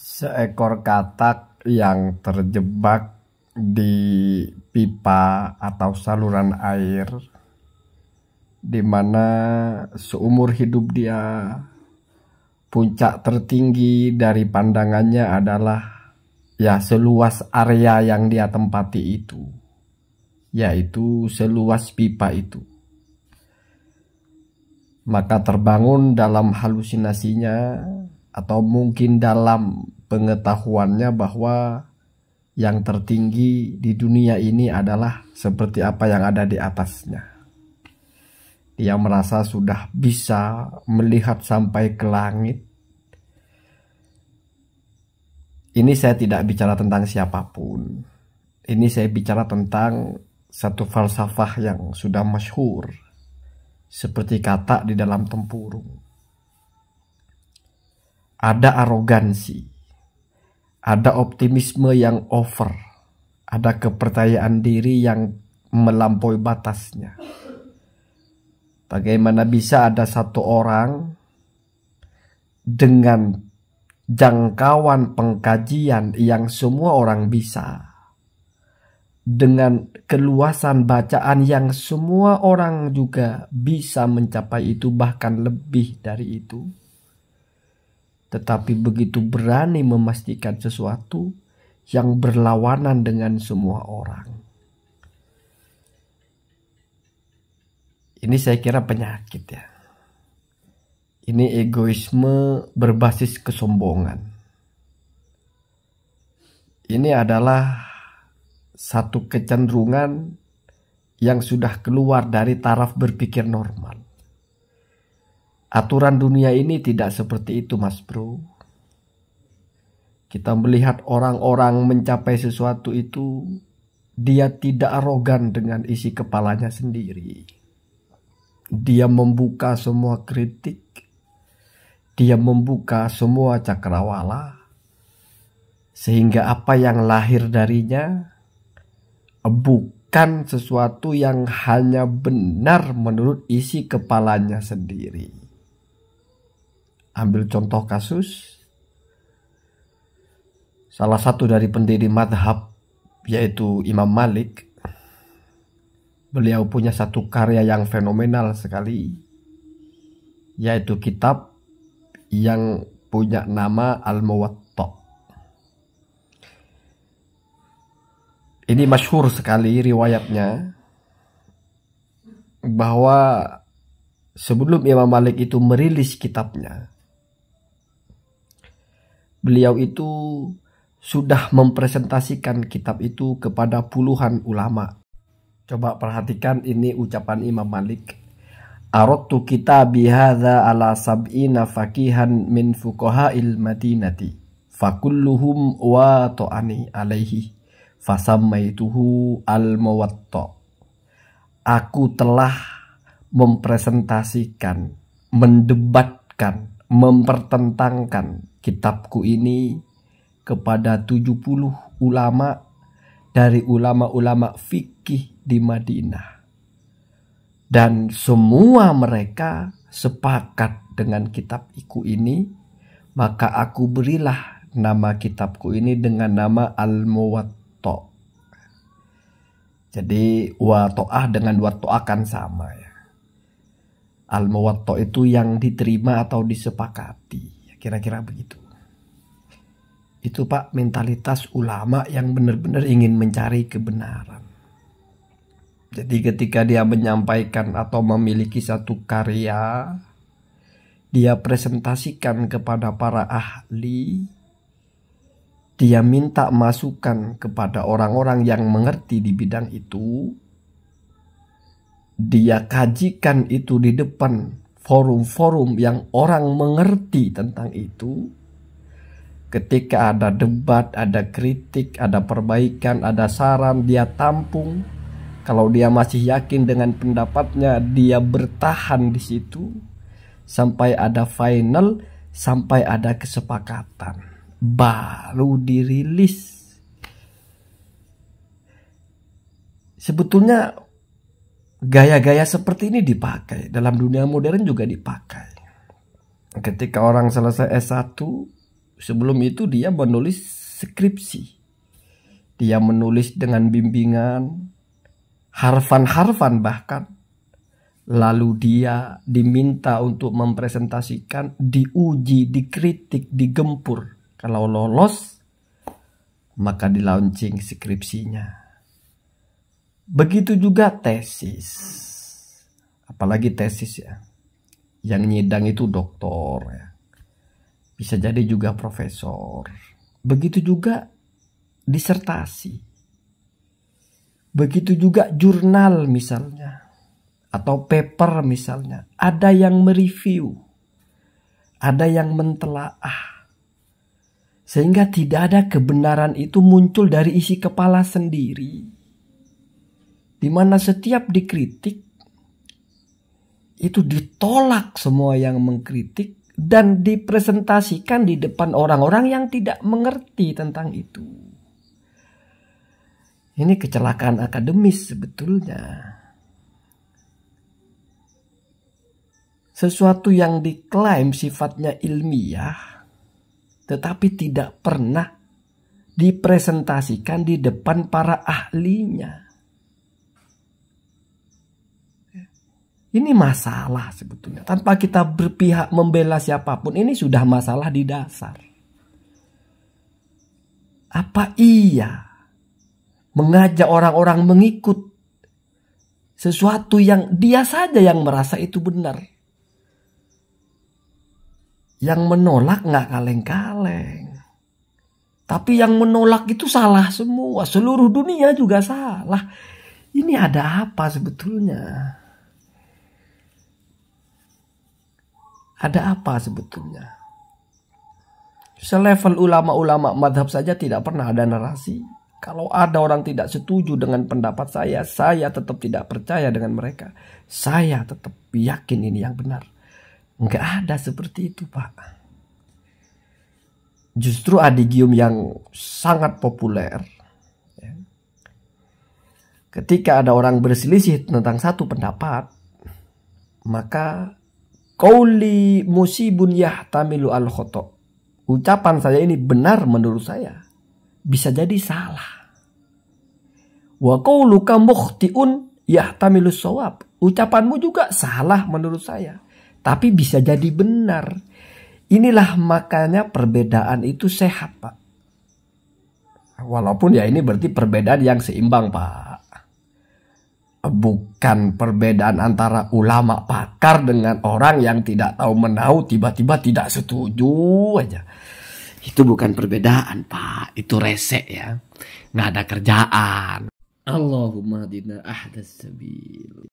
Seekor katak yang terjebak di pipa atau saluran air, di mana seumur hidup dia puncak tertinggi dari pandangannya adalah seluas area yang dia tempati itu, yaitu seluas pipa itu. Maka terbangun dalam halusinasinya atau mungkin dalam pengetahuannya bahwa yang tertinggi di dunia ini adalah seperti apa yang ada di atasnya. Dia merasa sudah bisa melihat sampai ke langit. Ini saya tidak bicara tentang siapapun. Ini saya bicara tentang satu falsafah yang sudah masyhur, seperti katak di dalam tempurung. Ada arogansi, ada optimisme yang over, ada kepercayaan diri yang melampaui batasnya. Bagaimana bisa ada satu orang dengan jangkauan pengkajian yang semua orang bisa, dengan keluasan bacaan yang semua orang juga bisa mencapai itu, bahkan lebih dari itu, tetapi begitu berani memastikan sesuatu yang berlawanan dengan semua orang. Ini saya kira penyakit ya. Ini egoisme berbasis kesombongan. Ini adalah satu kecenderungan yang sudah keluar dari taraf berpikir normal. Aturan dunia ini tidak seperti itu, Mas Bro. Kita melihat orang-orang mencapai sesuatu itu, dia tidak arogan dengan isi kepalanya sendiri. Dia membuka semua kritik, dia membuka semua cakrawala, sehingga apa yang lahir darinya bukan sesuatu yang hanya benar menurut isi kepalanya sendiri. Ambil contoh kasus, salah satu dari pendiri madhab, yaitu Imam Malik. Beliau punya satu karya yang fenomenal sekali, yaitu kitab yang punya nama Al-Muwatta. Ini masyhur sekali riwayatnya, bahwa sebelum Imam Malik itu merilis kitabnya, beliau itu sudah mempresentasikan kitab itu kepada puluhan ulama. Coba perhatikan ini ucapan Imam Malik. Aradtu kitabi hadza ala sab'ina faqihan min fuqaha'il madinati fakulluhum wa ta'ani alaihi fasammaituhu al-muwatta. Aku telah mempresentasikan, mendebatkan, mempertentangkan kitabku ini kepada 70 ulama dari ulama-ulama fikih di Madinah. Dan semua mereka sepakat dengan kitabku ini, maka aku berilah nama kitabku ini dengan nama Al-Muwatta. Jadi wato'ah dengan wato'ah kan sama ya. Al-Muwatta itu yang diterima atau disepakati, kira-kira begitu. Itu Pak mentalitas ulama yang benar-benar ingin mencari kebenaran. Jadi ketika dia menyampaikan atau memiliki satu karya, dia presentasikan kepada para ahli, dia minta masukan kepada orang-orang yang mengerti di bidang itu, dia kajikan itu di depan forum-forum yang orang mengerti tentang itu. Ketika ada debat, ada kritik, ada perbaikan, ada saran, dia tampung. Kalau dia masih yakin dengan pendapatnya, dia bertahan di situ sampai ada final, sampai ada kesepakatan, baru dirilis. Sebetulnya gaya-gaya seperti ini dipakai dalam dunia modern, juga dipakai. Ketika orang selesai S1, Sebelum itu dia menulis skripsi. Dia menulis dengan bimbingan, harfan-harfan bahkan. Lalu dia diminta untuk mempresentasikan, diuji, dikritik, digempur. Kalau lolos, maka di launching skripsinya. Begitu juga tesis. Apalagi tesis ya. Yang nyidang itu doktor ya. Bisa jadi juga profesor. Begitu juga disertasi. Begitu juga jurnal misalnya. Atau paper misalnya. Ada yang mereview. Ada yang mentelaah. Sehingga tidak ada kebenaran itu muncul dari isi kepala sendiri. Di mana setiap dikritik, itu ditolak semua yang mengkritik. Dan dipresentasikan di depan orang-orang yang tidak mengerti tentang itu. Ini kecelakaan akademis sebetulnya. Sesuatu yang diklaim sifatnya ilmiah, tetapi tidak pernah dipresentasikan di depan para ahlinya. Ini masalah sebetulnya. Tanpa kita berpihak membela siapapun, ini sudah masalah di dasar. Apa iya mengajak orang-orang mengikut sesuatu yang dia saja yang merasa itu benar? Yang menolak nggak kaleng-kaleng. Tapi yang menolak itu salah semua. Seluruh dunia juga salah. Ini ada apa sebetulnya? Ada apa sebetulnya? Selevel ulama-ulama madhab saja tidak pernah ada narasi. Kalau ada orang tidak setuju dengan pendapat saya tetap tidak percaya dengan mereka. Saya tetap yakin ini yang benar. Enggak ada seperti itu, Pak. Justru adigium yang sangat populer. Ketika ada orang berselisih tentang satu pendapat, maka qauli musibun yahtamilu al-khoto. Ucapan saya ini benar menurut saya. Bisa jadi salah. Wa qauluka mukhtiun yahtamilu shawab. Ucapanmu juga salah menurut saya. Tapi bisa jadi benar. Inilah makanya perbedaan itu sehat, Pak. Walaupun ya ini berarti perbedaan yang seimbang, Pak. Bukan perbedaan antara ulama pakar dengan orang yang tidak tahu menahu tiba-tiba tidak setuju aja. Itu bukan perbedaan, Pak. Itu resek ya. Nggak ada kerjaan. Allahumma dina ahdas sabil.